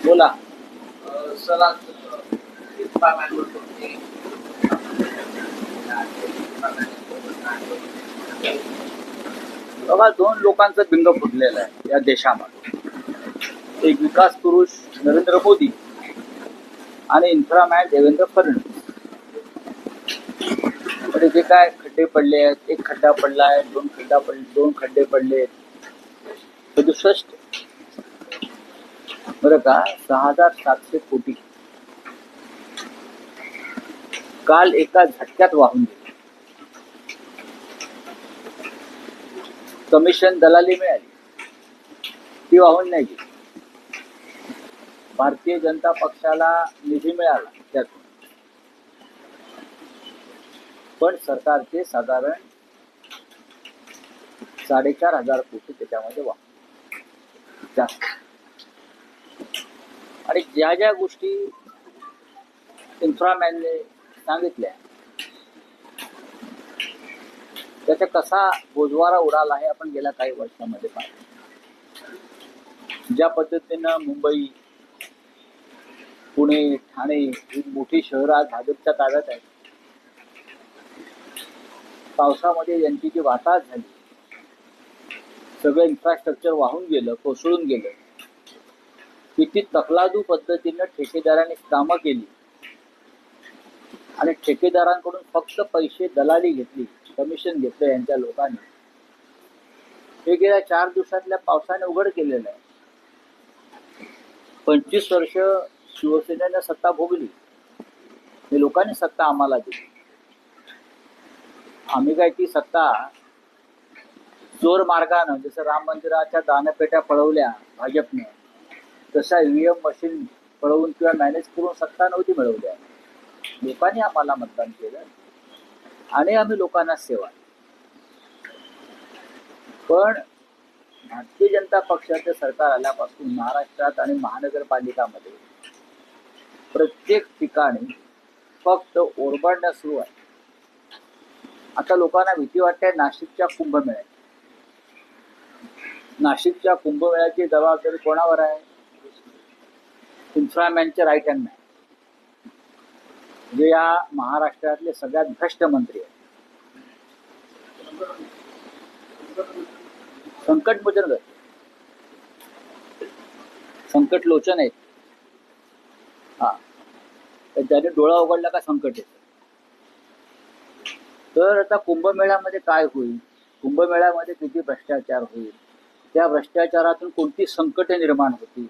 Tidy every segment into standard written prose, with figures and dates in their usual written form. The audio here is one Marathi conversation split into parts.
बोला. सर बघा, दोन लोकांचं बिंग फुटलेलं आहे या देशामध्ये. एक विकास पुरुष नरेंद्र मोदी आणि इन्फ्रामॅन देवेंद्र फडणवीस. म्हणजे जे काय खड्डे पडले आहेत, एक खड्डा पडलाय, दोन खड्डे पडले, 67 बरं का, 6,700 कोटी काल एका झटक्यात वाहून गेले. कमिशन दलाली मिळाली, ती वाहून नाही गेली. भारतीय जनता पक्षाला निधी मिळाला त्यातून, पण सरकारचे साधारण 4,500 कोटी त्याच्यामध्ये वाहून जास्त. आणि ज्या ज्या गोष्टी इन्फ्रामॅनने सांगितल्या त्याचा कसा बोजवारा उडाला आहे आपण गेल्या काही वर्षांमध्ये पाहिलं. ज्या पद्धतीनं मुंबई, पुणे, ठाणे ही मोठी शहरं आज भाजपच्या ताब्यात आहेत. पावसामध्ये यांची जी वाताहत झाली, सगळं इन्फ्रास्ट्रक्चर वाहून गेलं, कोसळून गेलं. किती तकलादू पद्धतीनं ठेकेदारांनी कामं केली आणि ठेकेदारांकडून फक्त पैसे दलाली घेतली, कमिशन घेतलं यांच्या लोकांनी. हे गेल्या 4 दिवसातल्या पावसाने उघड केलेलं आहे. 25 वर्ष शिवसेनेनं सत्ता भोगली, हे लोकांनी सत्ता आम्हाला दिली. आम्ही काय ती सत्ता जोर मार्गानं, जसं राम मंदिराच्या दानपेट्या पळवल्या भाजपने, तसा ईव्हीएम मशीन पळवून किंवा मॅनेज करून सत्ता नव्हती मिळवल्या. लोकांनी आम्हाला मतदान केलं आणि आम्ही लोकांना सेवा. पण भारतीय जनता पक्षाचे सरकार आल्यापासून महाराष्ट्रात आणि महानगरपालिकामध्ये प्रत्येक ठिकाणी फक्त ओरबाडणं सुरू आहे. आता लोकांना भीती वाटते नाशिकच्या कुंभमेळ्यात. नाशिकच्या कुंभमेळ्याची जबाबदारी कोणावर आहे? इन्फ्रामॅनचे राईट हँड मॅन, जे या महाराष्ट्रातले सगळ्यात भ्रष्ट मंत्री आहेत. संकट लोचन आहेत. हा, तर त्याने डोळा उघडला का संकट येतं. तर आता कुंभमेळ्यामध्ये काय होईल, कुंभमेळ्यामध्ये किती भ्रष्टाचार होईल, त्या भ्रष्टाचारातून कोणती संकटे निर्माण होतील.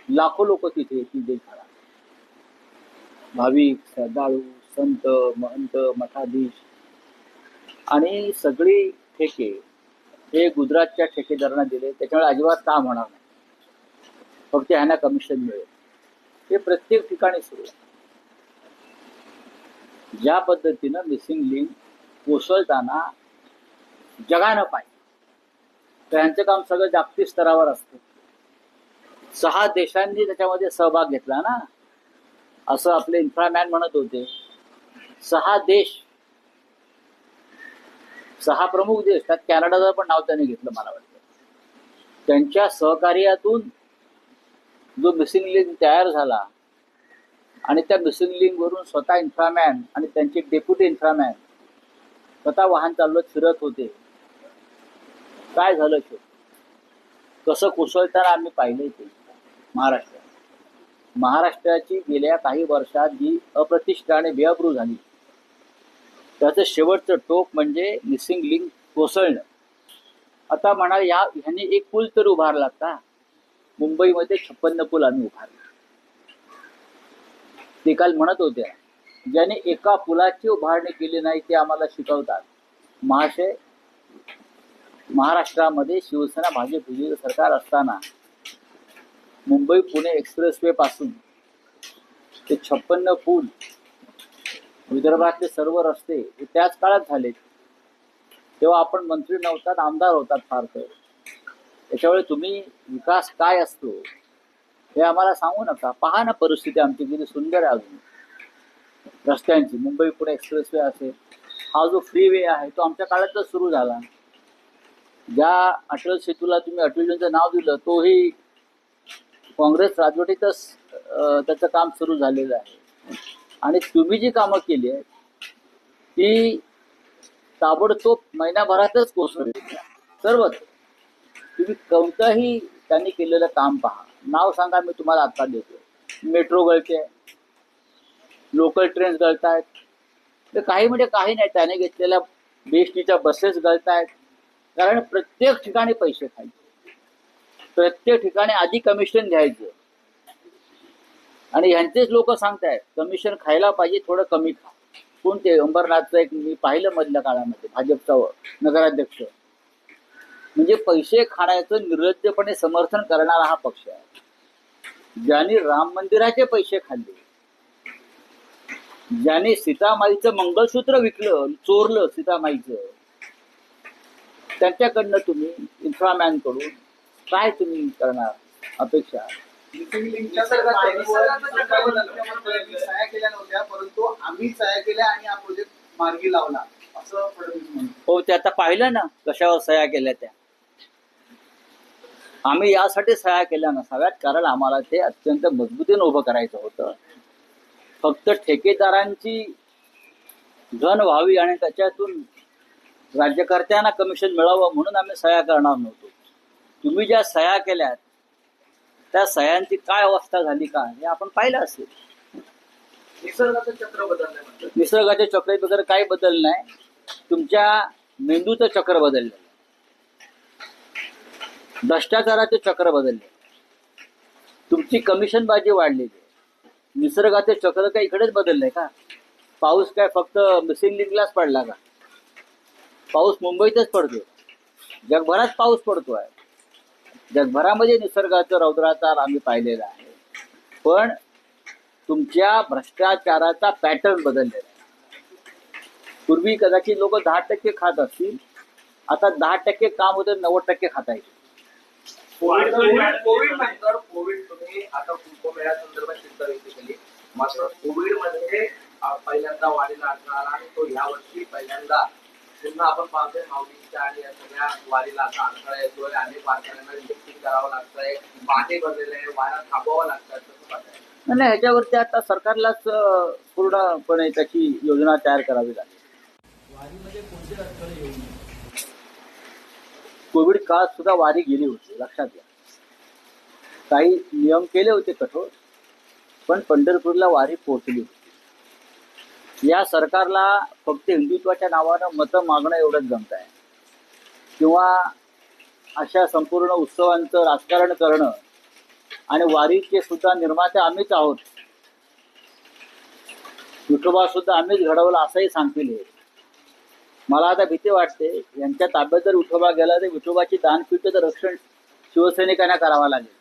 लाखो लोक तिथे येतील देशाला, भाविक, श्रद्धाळू, संत, महंत, मठाधीश, आणि सगळी ठेके हे गुजरातच्या ठेकेदारांना दिले. त्याच्यामुळे अजिबात काम होणार नाही, फक्त ह्यांना कमिशन मिळेल. हे प्रत्येक ठिकाणी सुरू आहे. ज्या पद्धतीनं मिसिंग लिंक कोसळताना जगानं पाहिजे, तर यांचं काम सगळं जागतिक स्तरावर असतं. 6 देशांनी त्याच्यामध्ये सहभाग घेतला ना, असं आपले इन्फ्रामॅन म्हणत होते. 6 देश, 6 प्रमुख देश, त्यात कॅनडाचं पण नाव त्याने घेतलं मला वाटतं. त्यांच्या सहकार्यातून जो मिसिंग लिंक तयार झाला आणि त्या मिसिंग लिंक वरून स्वतः इन्फ्रामॅन आणि त्यांचे डेप्युटी इन्फ्रामॅन स्वतः वाहन चालवत फिरत होते. काय झालं शेवटी, कसं कोसळताना आम्ही पाहिलंय ते. महाराष्ट्राची गेल्या काही वर्षात जी अप्रतिष्ठा आणि बेअब्रू झाली, त्याचं शेवटचं टोक म्हणजे मिसिंग लिंक कोसळणं. आता म्हणा, ह्यांनी एक पूल तर उभारला का? मुंबईमध्ये 56 पूल आम्ही उभारले. ते काल म्हणत होते, ज्याने एका पुलाची उभारणी केली नाही ते आम्हाला शिकवतात. महाशय, महाराष्ट्रामध्ये शिवसेना भाजप सरकार असताना मुंबई पुणे एक्सप्रेसवे पासून ते 56 पूल, विदर्भातले सर्व रस्ते हे त्याच काळात झाले. तेव्हा आपण मंत्री नव्हतात, आमदार होतात फार तर. त्याच्यामुळे तुम्ही विकास काय असतो हे आम्हाला सांगू नका. पहा ना परिस्थिती आमची किती सुंदर आहे. अजून रस्त्यांची मुंबई पुणे एक्सप्रेसवे असेल, हा जो फ्रीवे आहे तो आमच्या काळातच सुरू झाला. ज्या अटल सेतूला तुम्ही अटलजींचं नाव दिलं तोही काँग्रेस राजवटीतच त्याचं काम सुरू झालेलं आहे. आणि तुम्ही जी कामं केली आहेत ती ताबडतोब महिन्याभरातच कोसळली सर्वच. तुम्ही कोणतंही त्यांनी केलेलं काम पहा, नाव सांगा, मी तुम्हाला आता देतो. मेट्रो गळते, लोकल ट्रेन्स गळत आहेत, तर काही म्हणजे काही नाही. त्याने घेतलेल्या बीएसटीच्या बसेस गळत आहेत. कारण प्रत्येक ठिकाणी पैसे खायचे, प्रत्येक ठिकाणी आधी कमिशन घ्यायचं. आणि ह्यांचेच लोक सांगतायत कमिशन खायला पाहिजे, थोडं कमी खा. कोणते अंबरनाथचं एक मी पाहिलं मधल्या काळामध्ये भाजपचा नगराध्यक्ष. म्हणजे पैसे खाण्याचं निर्लज्जपणे समर्थन करणारा हा पक्ष आहे. ज्यांनी राम मंदिराचे पैसे खाल्ले, ज्याने सीतामाईचं मंगळसूत्र विकलं, चोरलं सीतामाईचं, त्यांच्याकडनं तुम्ही इन्फ्रामॅन कडून काय तुम्ही करणार अपेक्षा? सह्या केल्या नव्हत्या, परंतु आम्ही सह्या केल्या आणि हा प्रोजेक्ट मार्गी लावला असं फडणवीस म्हणतात. हो, ते आता पाहिलं ना कशावर सह्या केल्या त्या. आम्ही यासाठी सह्या केल्या नसाव्यात, कारण आम्हाला ते अत्यंत मजबूतीने उभं करायचं होतं. फक्त ठेकेदारांची धन व्हावी आणि त्याच्यातून राज्यकर्त्यांना कमिशन मिळावं म्हणून आम्ही सह्या करणार नव्हतो. तुम्ही ज्या सह्या केल्यात त्या सह्यांची काय अवस्था झाली का हे आपण पाहिलं असेल. निसर्गाचं चक्र बदललंय म्हणतात. निसर्गाचे चक्र वगैरे काही बदल नाही, तुमच्या मेंदूचं चक्र बदललं, भ्रष्टाचाराचे चक्र बदलले, तुमची कमिशनबाजी वाढलेली. निसर्गाचे चक्र काय इकडेच बदललंय का? पाऊस काय फक्त मिसिंग लिंकलाच पडला का? पाऊस मुंबईतच पडतोय, जगभरात पाऊस पडतोय. जगभरामध्ये निसर्गाचं रौद्राचार आम्ही पाहिलेला आहे. पण तुमच्या भ्रष्टाचाराचा पॅटर्न बदललेला आहे. पूर्वी कदाचित लोक 10% खात असतील, आता 10% काम होतं, 90% खाता येईल. कोविड नंतर तुम्ही आता कुंभमेळ्या संदर्भात चिंता व्यक्त केली, मात्र कोविडमध्ये पहिल्यांदा वारीला अडथळा आला आणि तो यावर्षी पहिल्यांदा पुन्हा आपण पाहतोय माऊलींच्या आणि या सगळ्या वारीला आता अडथळा येतोय. अनेक वारकऱ्यांना रिजेक्टिंग करावं लागतंय, बाटे भरलेले आहे, वारा थांबवावं लागतात. कसं पाहताय? नाही, ह्याच्यावरती आता सरकारलाच पूर्णपणे त्याची योजना तयार करावी लागेल. वारीमध्ये कोणते अडथळे येऊ नये? कोविड काळात सुद्धा वारी गेली होती, लक्षात घ्या. काही नियम केले होते कठोर, पण पंढरपूरला वारी पोहोचली होती. या सरकारला फक्त हिंदुत्वाच्या नावानं मतं मागणं एवढंच जमत आहे, किंवा अशा संपूर्ण उत्सवांचं राजकारण करणं. आणि वारीचे सुद्धा निर्माते आम्हीच आहोत, विठोबा सुद्धा आम्हीच घडवला असंही सांगतील हे. मला आता भीती वाटते, यांच्या ताब्यात जर विठोबा गेला तर विठोबाची दानपीठाचं रक्षण शिवसैनिकांना करावं लागेल.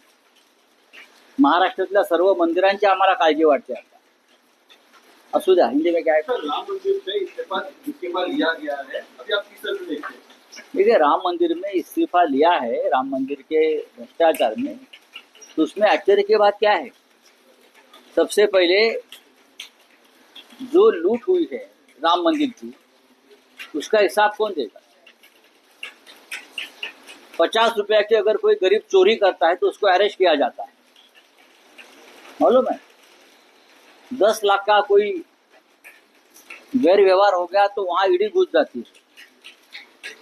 महाराष्ट्रातल्या सर्व मंदिरांची आम्हाला काळजी वाटते आता. असू द्या, हिंदी में क्या है? राम मंदिर में इस्तीफा लिया गया है, अभी आप किस तरह से देखते हैं? देखिए, राम मंदिर में इस्तीफा लिया है, राम मंदिर के भ्रष्टाचार में, तो उसमें आश्चर्य की बात क्या है? सबसे पहले जो लूट हुई है राम मंदिर की, उसका हिसाब कौन देगा? 50 रुपया की अगर कोई गरीब चोरी करता है तो उसको अरेस्ट किया जाता है, मालूम है? 10 लाख का कोई गैर व्यवहार हो गया तो वहां ईडी घुस जाती है।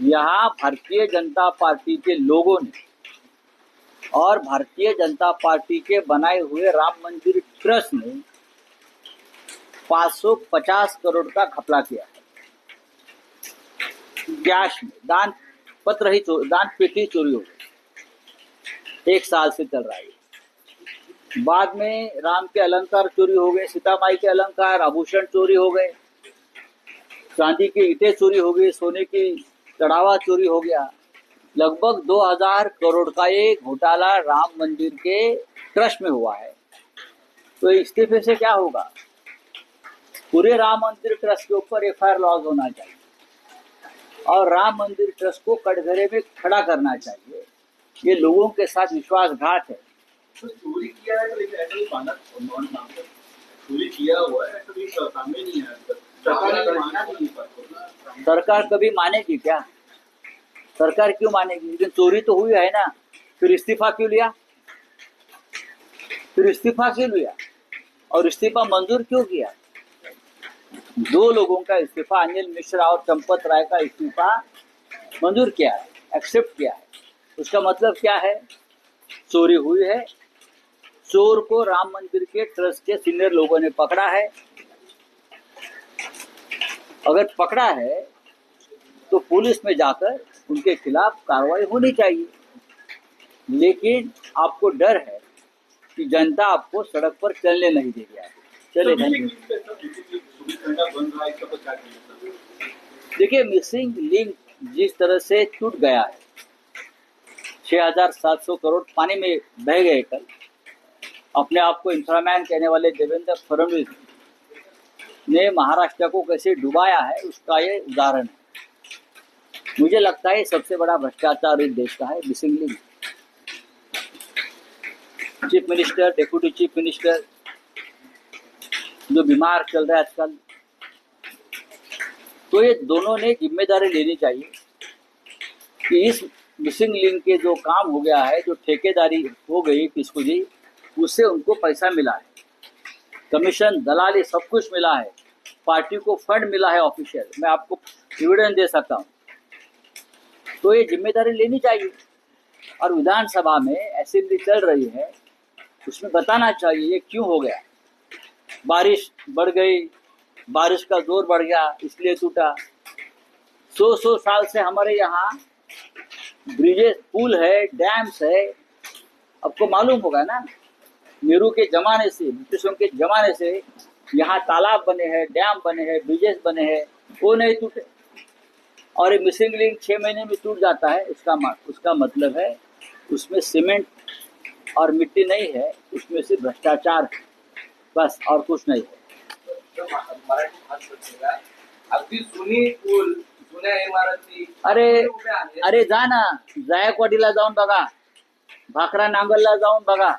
यहाँ भारतीय जनता पार्टी के लोगों ने और भारतीय जनता पार्टी के बनाए हुए राम मंदिर ट्रस्ट ने 550 करोड़ का घपला किया है। कैश में दान पत्र ही दान पेटी चोरी हो गई, 1 साल से चल रहा है। बाद में राम के अलंकार चोरी हो गए, सीता माई के अलंकार आभूषण चोरी हो गए, चांदी की ईंटें चोरी हो गई, सोने की चढ़ावा चोरी हो गया। लगभग 2000 करोड़ का एक घोटाला राम मंदिर के ट्रस्ट में हुआ है। तो इस्तीफे से क्या होगा? पूरे राम मंदिर ट्रस्ट के ऊपर FIR लॉन्च होना चाहिए। और राम मंदिर ट्रस्ट को कटघरे में खड़ा करना चाहिए। ये लोगों के साथ विश्वासघात है। तो चोरी किया है तो लेकिन ऐसा भी माना नॉन मानते चोरी किया हुआ है ऐसा भी सामने नहीं है आज तक। सरकार ने माना नहीं है। सरकार कभी मानेगी क्या? सरकार क्यों मानेगी? लेकिन चोरी तो हुई है ना, फिर इस्तीफा क्यों लिया? और इस्तीफा मंजूर क्यों किया? 2 लोगों का इस्तीफा, अनिल मिश्रा और चंपत राय का इस्तीफा मंजूर किया है, एक्सेप्ट किया है। उसका मतलब क्या है? चोरी हुई है, चोर को राम मंदिर के ट्रस्ट के सीनियर लोगों ने पकड़ा है। अगर पकड़ा है तो पुलिस में जाकर उनके खिलाफ कार्रवाई होनी चाहिए। लेकिन आपको डर है कि जनता आपको सड़क पर चलने नहीं देगी। चले देखिए, मिसिंग लिंक जिस तरह से टूट गया है, 6,700 करोड़ पानी में बह गए। कल अपने आप को इंफ्रामैन कहने वाले देवेंद्र फडणवीस ने महाराष्ट्र को कैसे डुबाया है, उसका ये उदाहरण है। मुझे लगता है सबसे बड़ा भ्रष्टाचार इस देश का है missing link. Chief minister, deputy chief minister जो बीमार चल रहा है आजकल, तो ये दोनों ने जिम्मेदारी लेनी चाहिए कि इस मिसिंग लिंक के जो काम हो गया है, जो ठेकेदारी हो गई किसको जी, उससे उनको पैसा मिला है, कमीशन, दलाली सब कुछ मिला है, पार्टी को फंड मिला है ऑफिशियल। मैं आपको एविडेंस दे सकता हूँ। तो ये जिम्मेदारी लेनी चाहिए। और विधानसभा में असेंबली चल रही है, उसमें बताना चाहिए ये क्यों हो गया। बारिश बढ़ गई, बारिश का जोर बढ़ गया इसलिए टूटा। 100 साल से हमारे यहाँ ब्रिजेस, पुल है, डैम्स है। आपको मालूम होगा ना, नेहरू के जमाने से, ब्रिटिशों के जमाने से यहाँ तालाब बने हैं, डैम बने हैं, ब्रिजेस बने हैं, वो नहीं टूटे। और ये मिसिंग लिंक 6 महीने में टूट जाता है। उसका मतलब है उसमें सीमेंट और मिट्टी नहीं है, उसमें सिर्फ भ्रष्टाचार है, बस, और कुछ नहीं है। अगदी जुनी पूल, जुन्या इमारती, अरे जा ना, जायकवाडीला जाऊन बघा, भाकरा नांगलला जाऊन बघा,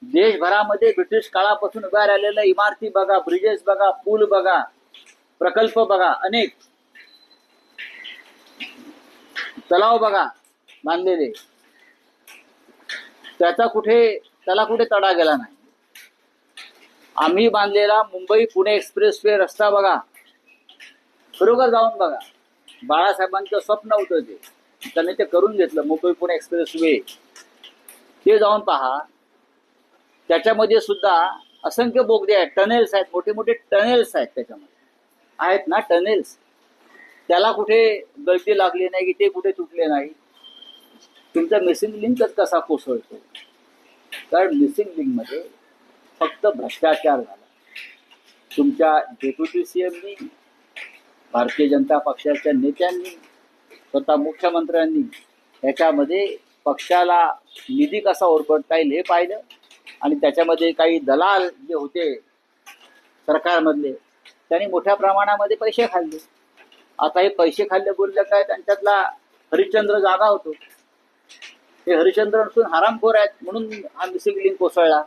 देशभरामध्ये ब्रिटिश काळापासून उभ्या राहिलेल्या इमारती बघा, ब्रिजेस बघा, पूल बघा, प्रकल्प बघा, अनेक तलाव बघा बांधलेले, त्याला कुठे तडा गेला नाही। आम्ही बांधलेला मुंबई पुणे एक्सप्रेसवे रस्ता बघा, खरोखर जाऊन बघा। बाळासाहेबांचं स्वप्न होतं ते, त्यांनी ते करून घेतलं, मुंबई पुणे एक्सप्रेसवे। ते जाऊन पहा, त्याच्यामध्ये सुद्धा असंख्य बोगदे आहेत, टनेल्स आहेत, मोठे मोठे टनेल्स आहेत, त्याच्यामध्ये आहेत ना टनेल्स। त्याला कुठे गळती लागली नाही की ते कुठे तुटले नाही। तुमचा मिसिंग लिंकच कसा कोसळतो? कारण मिसिंग लिंक मध्ये फक्त भ्रष्टाचार झाला। तुमच्या डेप्युटी सीएमनी, भारतीय जनता पक्षाच्या नेत्यांनी, स्वतः मुख्यमंत्र्यांनी याच्यामध्ये पक्षाला निधी कसा ओरबडता येईल हे पाहिलं। आणि त्याच्यामध्ये काही दलाल जे होते सरकारमधले, त्यांनी मोठ्या प्रमाणामध्ये पैसे खाल्ले। आता हे पैसे खाल्ले बोलले काय, त्यांच्यातला हरिश्चंद्र जागा होतो, हे हरिश्चंद्र नसून हरामखोर आहेत, म्हणून हा मिसिंग लिंक कोसळला।